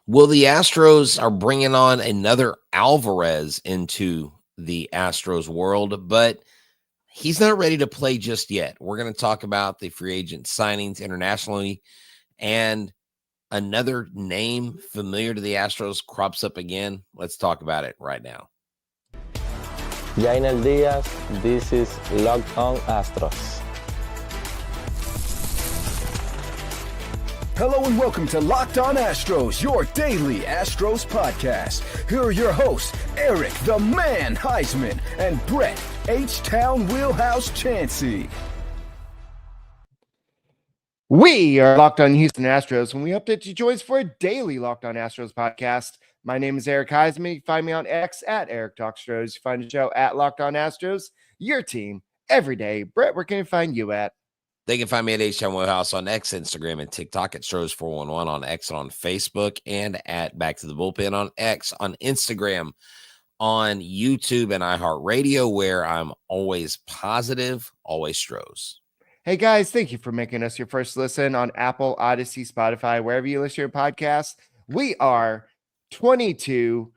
Well, the Astros are bringing on another Alvarez into the Astros world, but he's not ready to play just yet. We're going to talk about the free agent signings internationally, and another name familiar to the Astros crops up again. Let's talk about it right now. Jainer Diaz, this is Locked On Astros. Hello and welcome to Locked On Astros, your daily Astros podcast. Here are your hosts, Eric the Man Huysman and Brett H-Town Wheelhouse Chancey. We are Locked On Houston Astros, and we update you joins for a daily Locked On Astros podcast. My name is Eric Huysman. You can find me on X at Eric Talkstros. You find the show at Locked On Astros, your team every day. Brett, where can I find you at? They can find me at H-Town Wheelhouse on X, Instagram, and TikTok at Stros411 on X and on Facebook, and at Back to the Bullpen on X, on Instagram, on YouTube, and iHeartRadio, where I'm always positive, always Stros. Hey guys, thank you for making us your first listen on Apple, Odyssey, Spotify, wherever you listen to your podcast. We are 22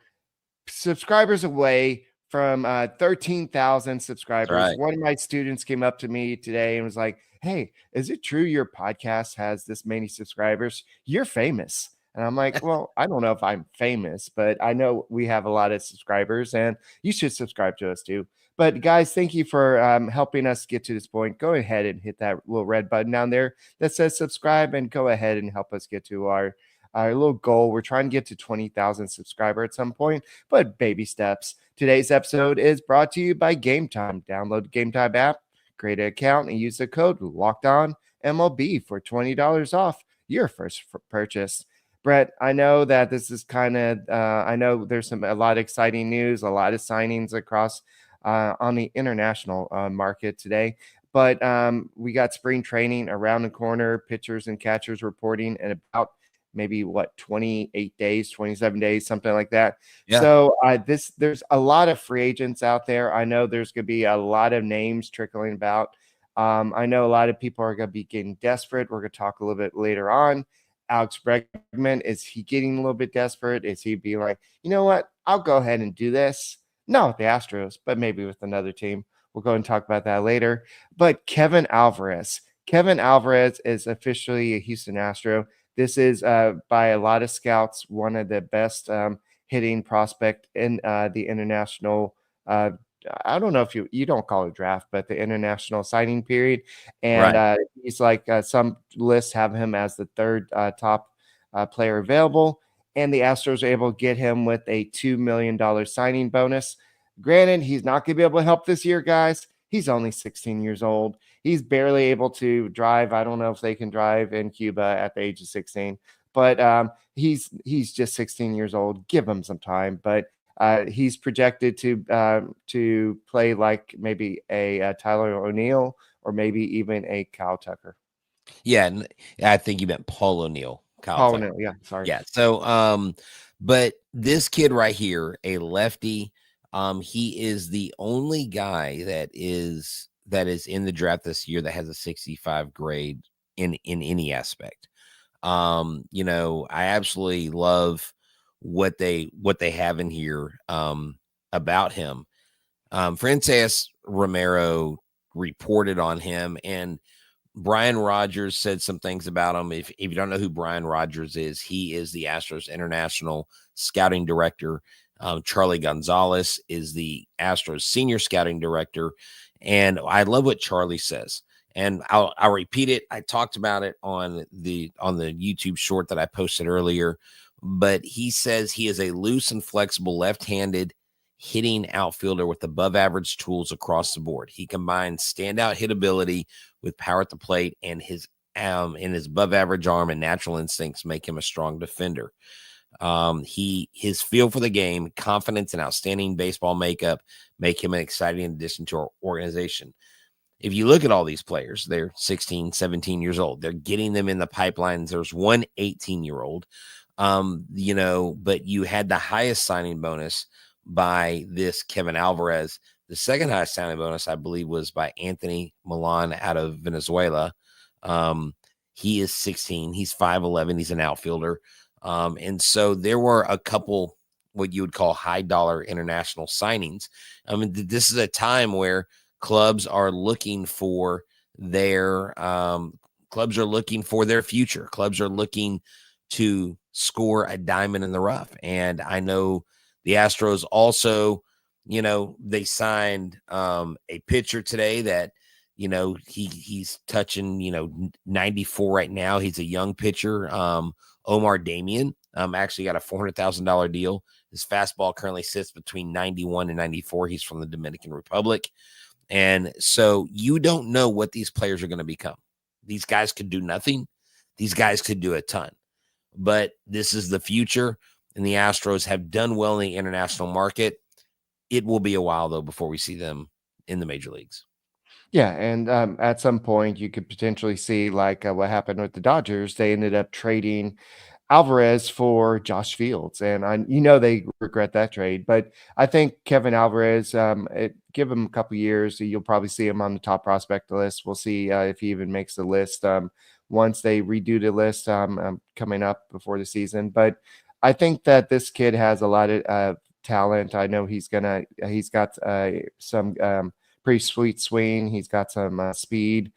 subscribers away from 13,000 subscribers. Right. One of my students came up to me today and was like, "Hey, is it true your podcast has this many subscribers? You're famous." And I'm like, "Well, I don't know if I'm famous, but I know we have a lot of subscribers and you should subscribe to us too." But guys, thank you for helping us get to this point. Go ahead and hit that little red button down there that says subscribe, and go ahead and help us get to our little goal. We're trying to get to 20,000 subscribers at some point, but baby steps. Today's episode is brought to you by Gametime. Download the Gametime app, create an account, and use the code LOCKEDONMLB for $20 off your first purchase. Brett, I know that this is kind of, I know there's a lot of exciting news, a lot of signings across on the international market today. But we got spring training around the corner, pitchers and catchers reporting in about maybe 28 days, 27 days, something like that. Yeah. So there's a lot of free agents out there. I know there's going to be a lot of names trickling about. I know a lot of people are going to be getting desperate. We're going to talk a little bit later on. Alex Bregman, is he getting a little bit desperate? Is he being like, you know what, I'll go ahead and do this? Not with the Astros, but maybe with another team. We'll go and talk about that later. But Kevin Alvarez is officially a Houston Astro. This is, by a lot of scouts, one of the best hitting prospect in the international. I don't know if you don't call it draft, but the international signing period. And Right. He's like some lists have him as the third top player available. And the Astros are able to get him with a $2 million signing bonus. Granted, he's not going to be able to help this year, guys. He's only 16 years old. He's barely able to drive. I don't know if they can drive in Cuba at the age of 16, but he's just 16 years old. Give him some time. But he's projected to play like maybe a Tyler O'Neill or maybe even a Kyle Tucker. Yeah, I think you meant Paul O'Neill. Paul O'Neill, yeah, sorry. Yeah, so but this kid right here, a lefty, he is the only guy that is in the draft this year that has a 65 grade in any aspect. You know, I absolutely love what they have in here about him. Frances Romero reported on him, and Brian Rogers said some things about him. If you don't know who Brian Rogers is, he is the Astros international scouting director. Charlie Gonzalez is the Astros senior scouting director. And I love what Charlie says. And I'll repeat it. I talked about it on the YouTube short that I posted earlier, but he says he is a loose and flexible left-handed hitting outfielder with above average tools across the board. He combines standout hitability with power at the plate, and his above average arm and natural instincts make him a strong defender. His feel for the game, confidence, and outstanding baseball makeup make him an exciting addition to our organization. If you look at all these players, they're 16, 17 years old. They're getting them in the pipelines. There's one 18-year-old, but you had the highest signing bonus by this Kevin Alvarez. The second highest signing bonus, I believe, was by Anthony Milan out of Venezuela. He is 16. He's 5'11". He's an outfielder. And so there were a couple what you would call high dollar international signings. I mean, this is a time where clubs are looking for their future. Clubs are looking to score a diamond in the rough. And I know the Astros also, they signed a pitcher today that, he's touching, 94 right now. He's a young pitcher. Omar Damian actually got a $400,000 deal. His fastball currently sits between 91 and 94. He's from the Dominican Republic. And so you don't know what these players are going to become. These guys could do nothing. These guys could do a ton. But this is the future, and the Astros have done well in the international market. It will be a while, though, before we see them in the major leagues. Yeah, and at some point you could potentially see like what happened with the Dodgers. They ended up trading Alvarez for Josh Fields, and they regret that trade. But I think Kevin Alvarez, give him a couple years, you'll probably see him on the top prospect list. We'll see if he even makes the list once they redo the list coming up before the season. But I think that this kid has a lot of talent. I know he's got some pretty sweet swing. He's got some speed.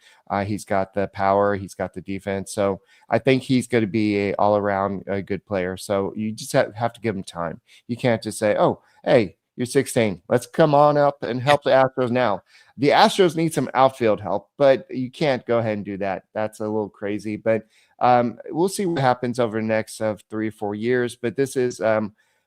He's got the power. He's got the defense. So I think he's going to be a all around good player. So you just have to give him time. You can't just say, "Oh, hey, you're 16. Let's come on up and help the Astros now." The Astros need some outfield help, but you can't go ahead and do that. That's a little crazy. But we'll see what happens over the next 3 or 4 years. But this is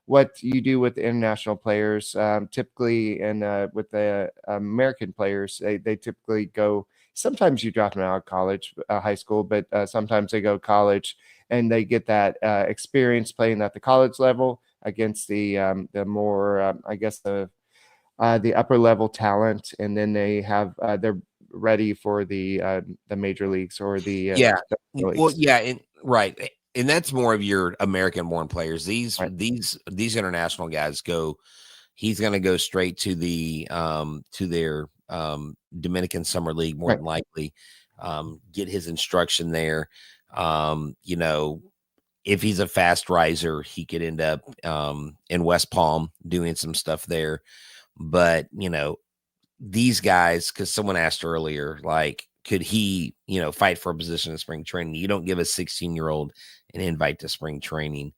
what you do with the international players, typically, and with the American players, they typically go. Sometimes you draft them out of college, high school, but sometimes they go college and they get that experience playing at the college level against the more, I guess, the upper level talent, and then they're ready for the major leagues or the Well, yeah, and right. And that's more of your American-born players. These Right. these international guys go. He's going to go straight to their Dominican Summer League more Right. than likely. Get his instruction there. If he's a fast riser, he could end up in West Palm doing some stuff there. But these guys, because someone asked earlier, like, could he, fight for a position in spring training? You don't give a 16-year-old an invite to spring training.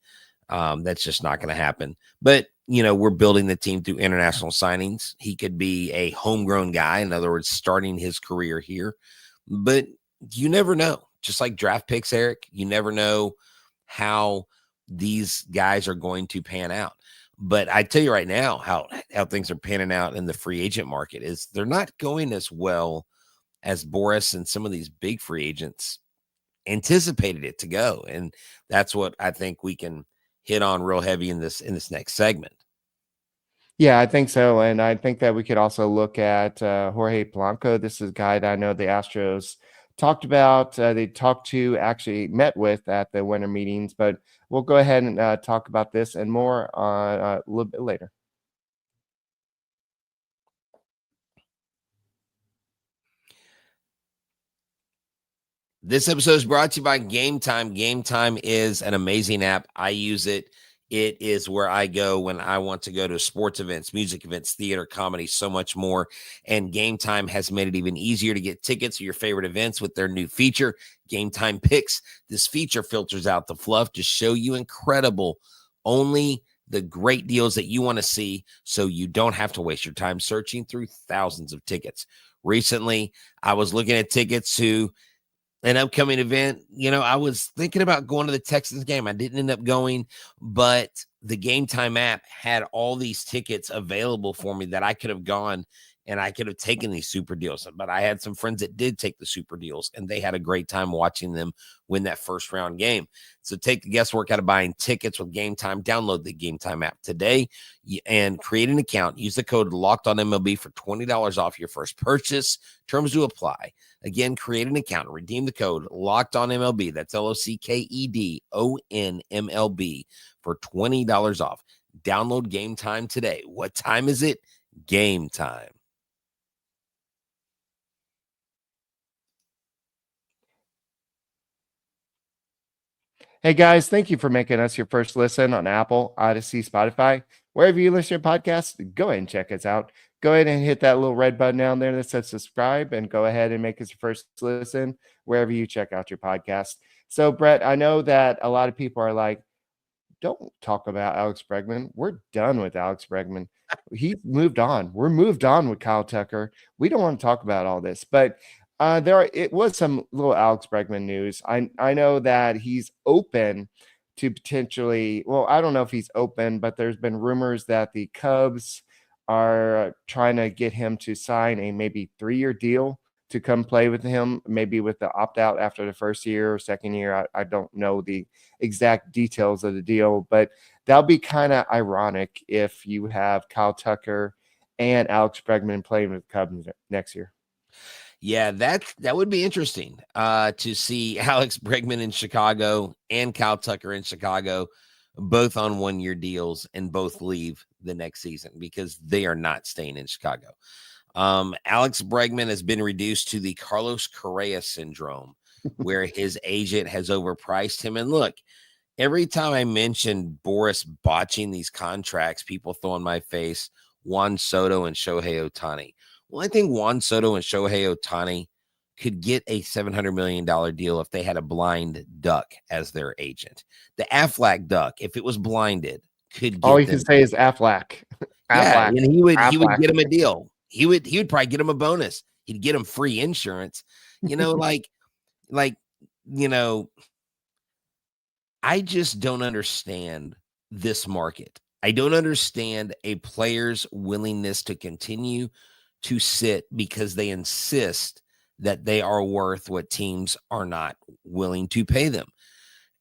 That's just not going to happen. But, we're building the team through international signings. He could be a homegrown guy. In other words, starting his career here. But you never know. Just like draft picks, Eric, you never know how these guys are going to pan out. But I tell you right now, how things are panning out in the free agent market is they're not going as well as Boris and some of these big free agents anticipated it to go. And that's what I think we can hit on real heavy in this next segment. Yeah, I think so. And I think that we could also look at Jorge Polanco. This is a guy that I know the Astros talked about. They actually met with at the winter meetings, but we'll go ahead and talk about this and more a little bit later. This episode is brought to you by Gametime. Gametime is an amazing app. I use it. It is where I go when I want to go to sports events, music events, theater, comedy, so much more. And Gametime has made it even easier to get tickets to your favorite events with their new feature, Gametime Picks. This feature filters out the fluff to show you only the great deals that you want to see, so you don't have to waste your time searching through thousands of tickets. Recently, I was looking at tickets to an upcoming event. I was thinking about going to the Texans game. I didn't end up going, but the Gametime app had all these tickets available for me that I could have gone and I could have taken these super deals. But I had some friends that did take the super deals and they had a great time watching them win that first round game. So take the guesswork out of buying tickets with Gametime. Download the Gametime app today and create an account. Use the code LOCKEDONMLB for $20 off your first purchase. Terms do apply. Again, create an account. Redeem the code LOCKEDONMLB. That's LOCKEDONMLB for $20 off. Download Gametime today. What time is it? Game time. Hey guys, thank you for making us your first listen on Apple, Odyssey, Spotify. Wherever you listen to your podcast, go ahead and check us out. Go ahead and hit that little red button down there that says subscribe and go ahead and make us your first listen wherever you check out your podcast. So, Brett, I know that a lot of people are like, don't talk about Alex Bregman. We're done with Alex Bregman. He moved on. We're moved on with Kyle Tucker. We don't want to talk about all this, but it was some little Alex Bregman news. I know that he's open to potentially. Well, I don't know if he's open, but there's been rumors that the Cubs are trying to get him to sign a maybe 3-year deal to come play with him, maybe with the opt out after the first year or second year. I don't know the exact details of the deal, but that'll be kind of ironic if you have Kyle Tucker and Alex Bregman playing with the Cubs next year. Yeah, that would be interesting to see Alex Bregman in Chicago and Kyle Tucker in Chicago, both on 1-year deals, and both leave the next season because they are not staying in Chicago. Alex Bregman has been reduced to the Carlos Correa syndrome, where his agent has overpriced him. And look, every time I mention Boris botching these contracts, people throw in my face Juan Soto and Shohei Ohtani. Well, I think Juan Soto and Shohei Ohtani could get a $700 million deal if they had a blind duck as their agent. The Aflac duck, if it was blinded, could get all you can say is Aflac. Yeah, Aflac. and he would Aflac. get him a deal. He would probably get him a bonus. He'd get him free insurance. I just don't understand this market. I don't understand a player's willingness to continue to sit because they insist that they are worth what teams are not willing to pay them.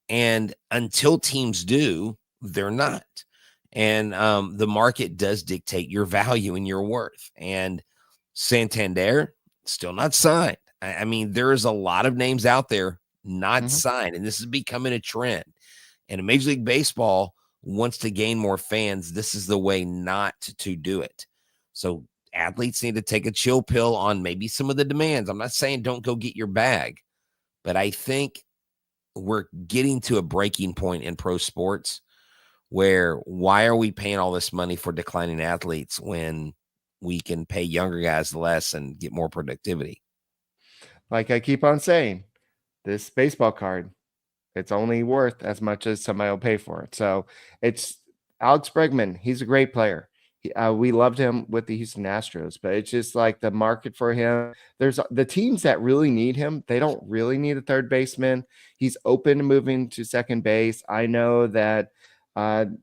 And until teams do, they're not. And the market does dictate your value and your worth. And Santander, still not signed. I mean, there's a lot of names out there not signed, and this is becoming a trend. And Major League Baseball wants to gain more fans. This is the way not to do it. So athletes need to take a chill pill on maybe some of the demands. I'm not saying don't go get your bag, but I think we're getting to a breaking point in pro sports where why are we paying all this money for declining athletes when we can pay younger guys less and get more productivity? Like I keep on saying, this baseball card, it's only worth as much as somebody will pay for it. So it's Alex Bregman. He's a great player. We loved him with the Houston Astros, but it's just like the market for him. There's the teams that really need him. They don't really need a third baseman. He's open to moving to second base. I know that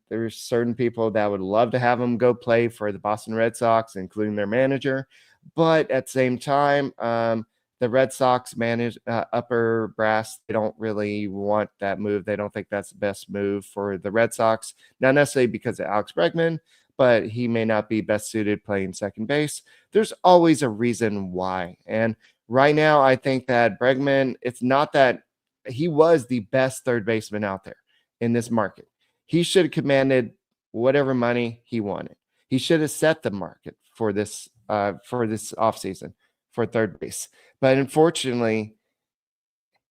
there's certain people that would love to have him go play for the Boston Red Sox, including their manager. But at the same time, the Red Sox manage upper brass. They don't really want that move. They don't think that's the best move for the Red Sox, not necessarily because of Alex Bregman, but he may not be best suited playing second base. There's always a reason why. And right now, I think that Bregman, it's not that he was the best third baseman out there in this market. He should have commanded whatever money he wanted. He should have set the market for this offseason for third base. But unfortunately,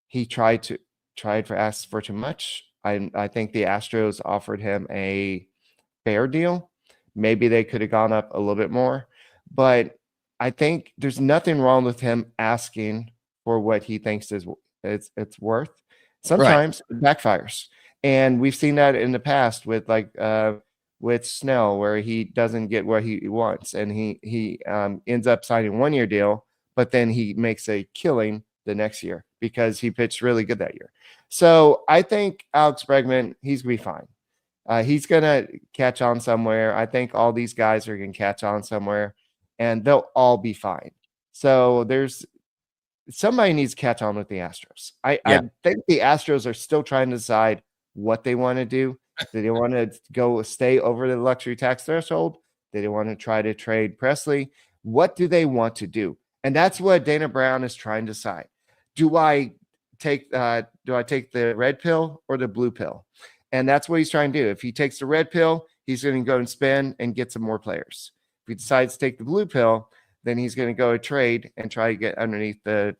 he asked for too much. I think the Astros offered him a fair deal. Maybe they could have gone up a little bit more. But I think there's nothing wrong with him asking for what he thinks it's worth. Sometimes it backfires. And we've seen that in the past with with Snell, where he doesn't get what he wants, and he ends up signing a 1-year deal, but then he makes a killing the next year because he pitched really good that year. So I think Alex Bregman, he's gonna be fine. He's gonna catch on somewhere. I think all these guys are gonna catch on somewhere, and they'll all be fine. So somebody needs to catch on with the Astros. I think the Astros are still trying to decide what they want to do. Do they want to stay over the luxury tax threshold? Do they want to try to trade Presley? What do they want to do? And that's what Dana Brown is trying to decide. Do I take the red pill or the blue pill? And that's what he's trying to do. If he takes the red pill, he's going to go and spend and get some more players. If he decides to take the blue pill, then he's going to go trade and try to get underneath the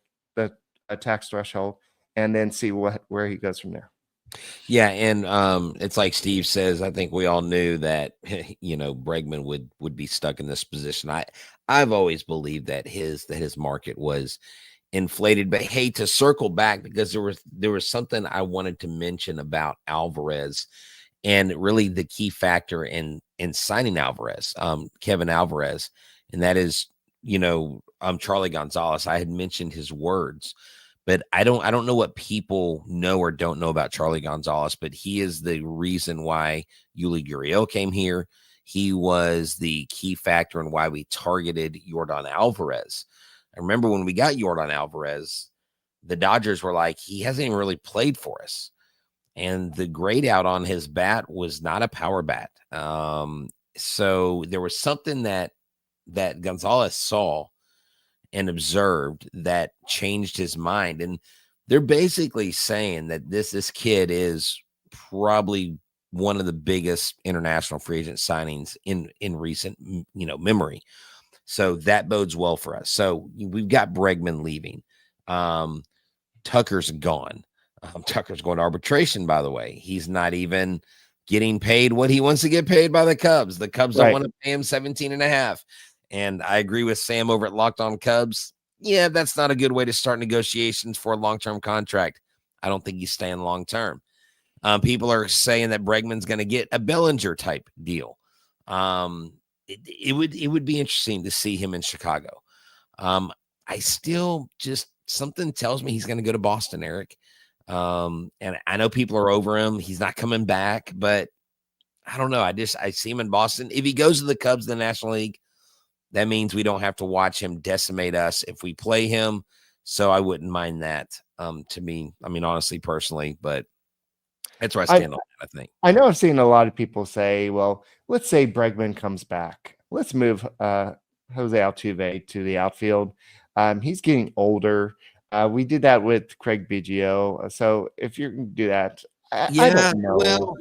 tax threshold and then see where he goes from there. Yeah, and it's like Steve says. I think we all knew that Bregman would be stuck in this position. I've always believed that his market was inflated. But hey, to circle back, because there was something I wanted to mention about Alvarez, and really the key factor in signing Alvarez, Kevin Alvarez, and that is Charlie Gonzalez. I had mentioned his words, but I don't know what people know or don't know about Charlie Gonzalez, but he is the reason why Yuli Gurriel came here. He was the key factor in why we targeted Yordan Alvarez. I remember when we got Yordan Alvarez, the Dodgers were like, he hasn't even really played for us. And the grade out on his bat was not a power bat. So there was something that Gonzalez saw and observed that changed his mind. And they're basically saying that this kid is probably one of the biggest international free agent signings in recent memory. So that bodes well for us. So we've got Bregman leaving. Tucker's gone. Tucker's going to arbitration, by the way. He's not even getting paid what he wants to get paid by the Cubs. The Cubs don't want to pay him 17.5. And I agree with Sam over at Locked On Cubs. Yeah, that's not a good way to start negotiations for a long-term contract. I don't think he's staying long-term. People are saying that Bregman's going to get a Bellinger type deal. It would be interesting to see him in Chicago. I still just something tells me he's going to go to Boston, Eric. And I know people are over him. He's not coming back, but I don't know. I see him in Boston. If he goes to the Cubs, the National League, that means we don't have to watch him decimate us if we play him. So I wouldn't mind that. To me, I mean, honestly, personally, but that's where I stand on that, I think. I know I've seen a lot of people say, well, let's say Bregman comes back. Let's move Jose Altuve to the outfield. He's getting older. We did that with Craig Biggio. So if you're going to do that, I don't know. Well,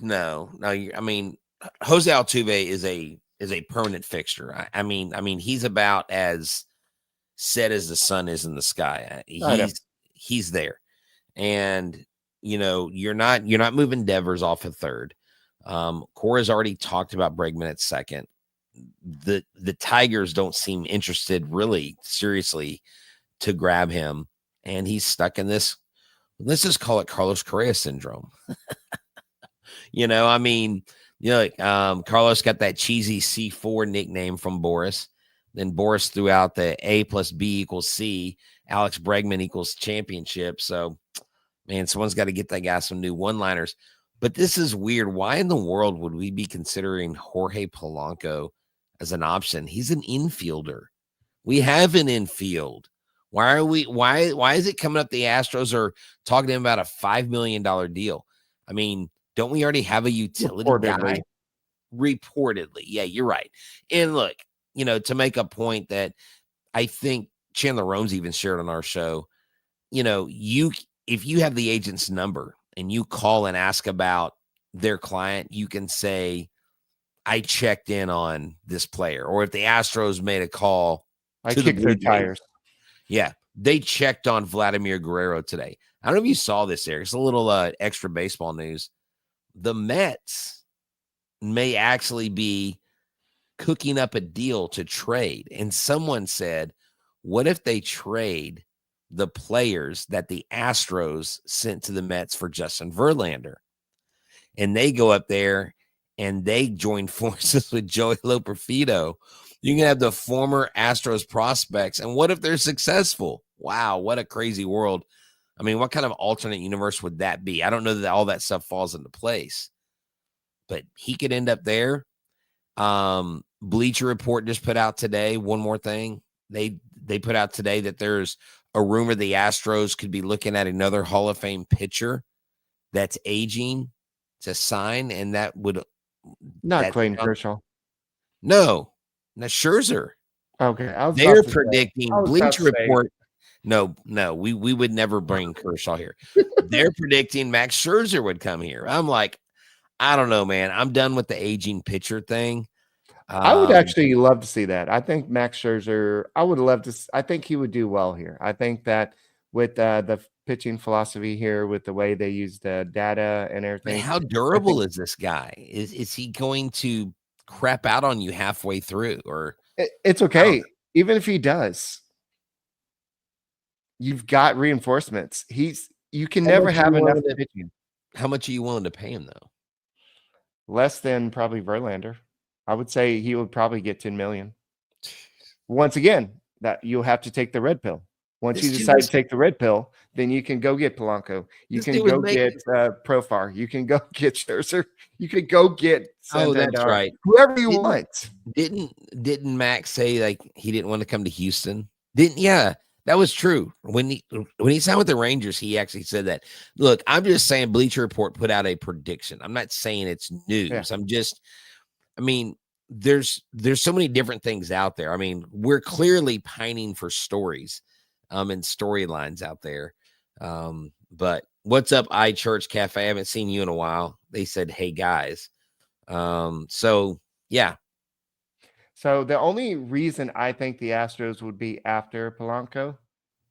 no. I mean, Jose Altuve is a permanent fixture. I mean, he's about as set as the sun is in the sky. He's there, and you're not moving Devers off at third. Cora's already talked about Bregman at second. The Tigers don't seem interested really seriously to grab him, and he's stuck in this. Let's just call it Carlos Correa syndrome. Carlos got that cheesy C4 nickname from Boris. Then Boris threw out the A plus B equals C. Alex Bregman equals championship. So, man, someone's got to get that guy some new one-liners. But this is weird. Why in the world would we be considering Jorge Polanco as an option? He's an infielder. We have an infield. Why is it coming up the Astros are talking to him about a $5 million deal? I mean, don't we already have a utility guy? Reportedly. Yeah, you're right. And look, to make a point that I think Chandler Rome's even shared on our show, if you have the agent's number and you call and ask about their client, you can say, I checked in on this player. Or if the Astros made a call, I kicked their tires. Yeah, they checked on Vladimir Guerrero today. I don't know if you saw this, Eric. It's a little extra baseball news. The Mets may actually be cooking up a deal to trade. And someone said, what if they trade the players that the Astros sent to the Mets for Justin Verlander? And they go up there and they join forces with Joey Loperfido. You can have the former Astros prospects. And what if they're successful? Wow, what a crazy world. I mean, what kind of alternate universe would that be? I don't know that all that stuff falls into place. But he could end up there. Bleacher Report just put out today one more thing. They put out today that there's a rumor the Astros could be looking at another Hall of Fame pitcher that's aging to sign, and that would not Clayton Kershaw. No, Scherzer. Okay, they're predicting Bleacher Report. No, we would never bring Kershaw here. They're predicting Max Scherzer would come here. I'm like, I don't know, man. I'm done with the aging pitcher thing. I would actually love to see that. I think Max Scherzer, I would love to. I think he would do well here. I think that with the pitching philosophy here, with the way they use the data and But everything. how durable is this guy? Is he going to crap out on you halfway through? Or It's I don't know. okay. Even if he does, you've got reinforcements. You can How never much are have you enough willing to pitching. how much are you willing to pay him though? Less than probably Verlander. I would say he would probably get 10 million. Once again, that you'll have to take the red pill. Once This you dude decide was to take the red pill, then you can go get Polanco. You this can dude was go making get Profar. You can go get Scherzer. You could go get Oh, that's Santander. right. Whoever you Didn't want. didn't Max say like he didn't want to come to Houston? Yeah, that was true. When he signed with the Rangers, he actually said that. Look, I'm just saying Bleacher Report put out a prediction. I'm not saying it's news. I mean, there's so many different things out there. I mean, we're clearly pining for stories and storylines out there. But what's up, iChurch Cafe? I haven't seen you in a while. They said, "Hey guys." So yeah. So the only reason I think the Astros would be after Polanco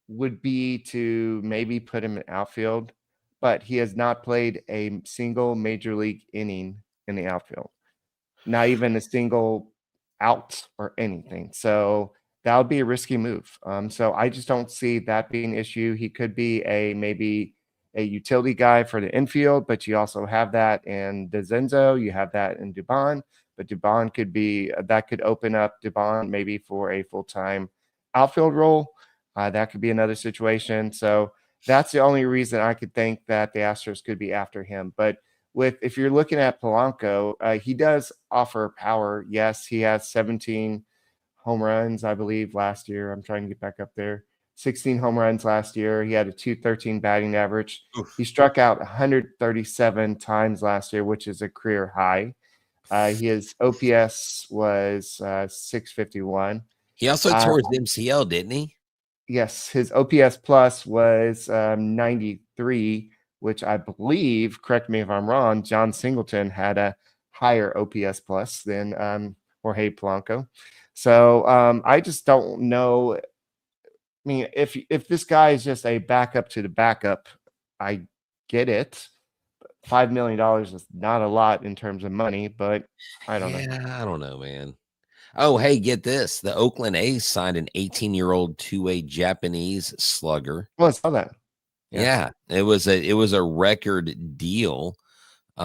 would be to maybe put him in outfield, but he has not played a single major league inning in the outfield, not even a single out or anything. So that would be a risky move. So I just don't see that being an issue. He could be maybe a utility guy for the infield, but you also have that in DeZenzo, you have that in Dubon, but Dubon could be that could open up Dubon maybe for a full-time outfield role. That could be another situation. So that's the only reason I could think that the Astros could be after him. But if you're looking at Polanco, he does offer power. Yes, he has 17 home runs, I believe, last year. I'm trying to get back up there. 16 home runs last year. He had a 213 batting average. Oof. He struck out 137 times last year, which is a career high. His OPS was 651. He also tore his MCL, didn't he? Yes, his OPS plus was 93, which I believe, correct me if I'm wrong, John Singleton had a higher OPS plus than Jorge Polanco. So I just don't know. I mean, if this guy is just a backup to the backup, I get it. $5 million is not a lot in terms of money, but I don't know. Yeah, I don't know, man. Oh, hey, get this. The Oakland A's signed an 18-year-old two-way Japanese slugger. Well, I saw that. Yeah, it was a record deal. It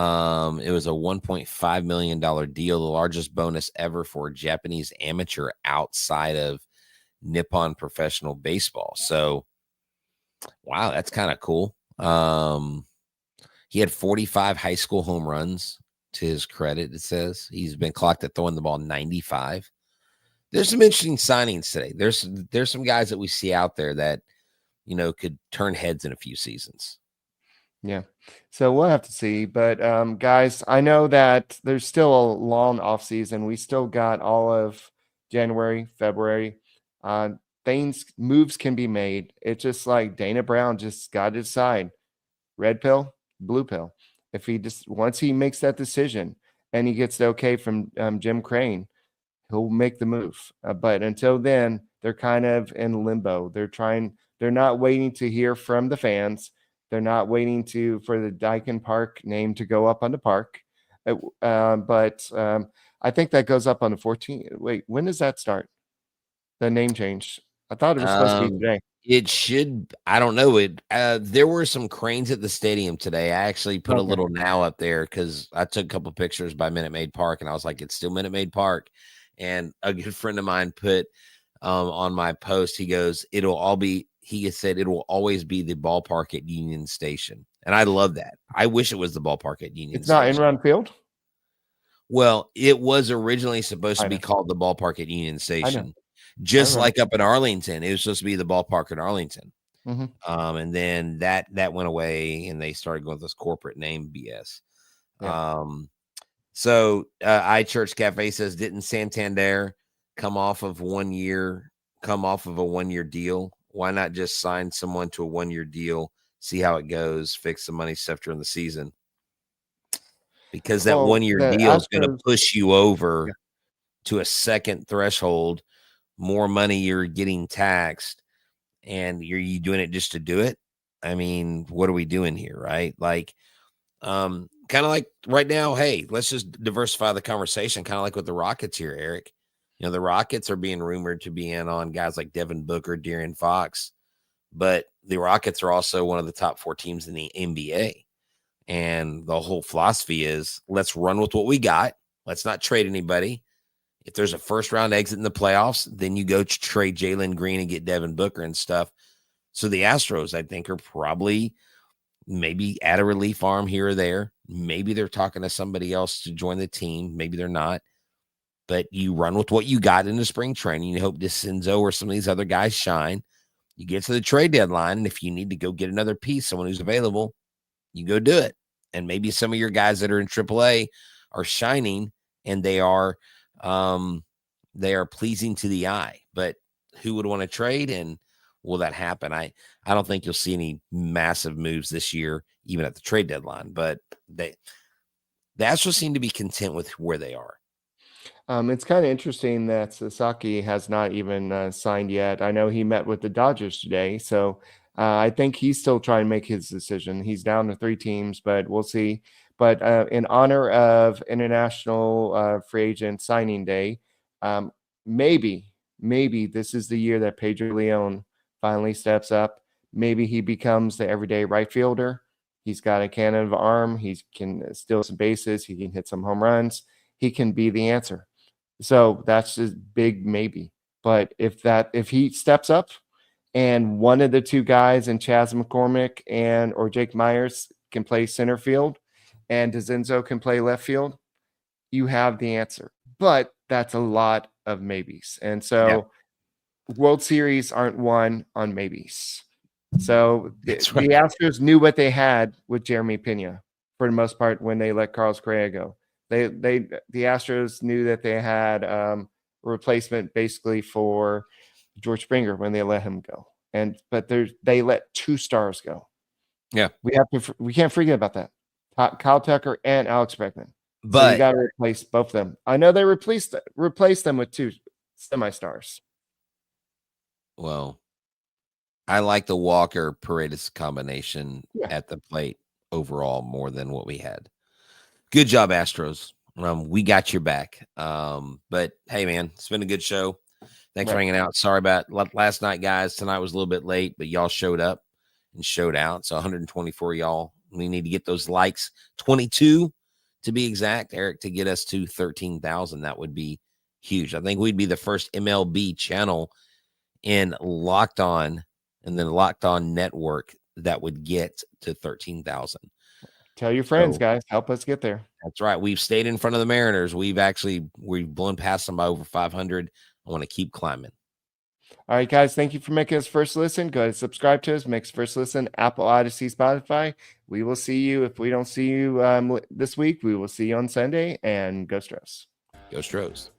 was a $1.5 million deal, the largest bonus ever for a Japanese amateur outside of Nippon Professional Baseball. So, wow, that's kind of cool. He had 45 high school home runs. To his credit, it says he's been clocked at throwing the ball 95. There's some interesting signings today. There's some guys that we see out there that could turn heads in a few seasons. Yeah. So we'll have to see. But guys, I know that there's still a long off season. We still got all of January, February. Moves can be made. It's just like Dana Brown just got to decide red pill, blue pill. If he just once he makes that decision and he gets the okay from Jim Crane, he'll make the move. But until then, they're kind of in limbo. They're not waiting to hear from the fans. They're not waiting for the Daikin Park name to go up on the park. But I think that goes up on the 14th. Wait, when does that start? The name change. I thought it was supposed to be today. It should. I don't know. There were some cranes at the stadium today. I actually put a little now up there because I took a couple pictures by Minute Maid Park, and I was like, it's still Minute Maid Park. And a good friend of mine put on my post, he goes, he said it will always be the ballpark at Union Station. And I love that. I wish it was the ballpark at Union It's Station. not in-run field? Well, it was originally supposed to be called the ballpark at Union Station. Just like up in Arlington, it was supposed to be the ballpark in Arlington. Mm-hmm. And then that went away and they started going with this corporate name BS. Yeah. So iChurch Cafe says, didn't Santander come off of a 1 year deal? Why not just sign someone to a 1 year deal, see how it goes, fix the money stuff during the season? Because that 1 year deal is going to push you over to a second threshold, more money you're getting taxed. and you doing it just to do it? I mean, what are we doing here, right? Like, kind of like right now, hey, let's just diversify the conversation, kind of like with the Rockets here, Eric. The Rockets are being rumored to be in on guys like Devin Booker, De'Aaron Fox, but the Rockets are also one of the top 4 teams in the NBA. And the whole philosophy is let's run with what we got. Let's not trade anybody. If there's a first round exit in the playoffs, then you go trade Jalen Green and get Devin Booker and stuff. So the Astros, I think, are probably maybe add a relief arm here or there. Maybe they're talking to somebody else to join the team. Maybe they're not. But you run with what you got in the spring training. You hope DeCinzo or some of these other guys shine. You get to the trade deadline, and if you need to go get another piece, someone who's available, you go do it. And maybe some of your guys that are in AAA are shining, and they are pleasing to the eye. But who would want to trade, and will that happen? I don't think you'll see any massive moves this year, even at the trade deadline. But the Astros seem to be content with where they are. It's kind of interesting that Sasaki has not even signed yet. I know he met with the Dodgers today, so I think he's still trying to make his decision. He's down to 3 teams, but we'll see. But in honor of International Free Agent Signing Day, maybe this is the year that Pedro Leon finally steps up. Maybe he becomes the everyday right fielder. He's got a cannon of arm. He can steal some bases. He can hit some home runs. He can be the answer. So that's just big maybe. But if he steps up and one of the 2 guys in Chas McCormick or Jake Myers can play center field and DeCinzo can play left field, you have the answer. But that's a lot of maybes. And so World Series aren't won on maybes. So the Astros knew what they had with Jeremy Pena for the most part when they let Carlos Correa go. The Astros knew that they had a replacement basically for George Springer when they let him go, but they let 2 stars go. Yeah, we can't forget about that. Kyle Tucker and Alex Bregman. But so you got to replace both of them. I know they replaced them with 2 semi-stars. Well, I like the Walker Paredes combination at the plate overall more than what we had. Good job, Astros. We got your back. But hey, man, it's been a good show. Thanks for hanging out. Sorry about last night, guys. Tonight was a little bit late, but y'all showed up and showed out. So 124 y'all. We need to get those likes. 22 to be exact, Eric, to get us to 13,000. That would be huge. I think we'd be the first MLB channel in Locked On and then Locked On Network that would get to 13,000. Tell your friends, guys. Help us get there. That's right. We've stayed in front of the Mariners. We've blown past them by over 500. I want to keep climbing. All right, guys. Thank you for making us first listen. Go ahead and subscribe to us. Make us first listen. Apple, Odyssey, Spotify. We will see you. If we don't see you this week, we will see you on Sunday. And go Astros. Go Astros.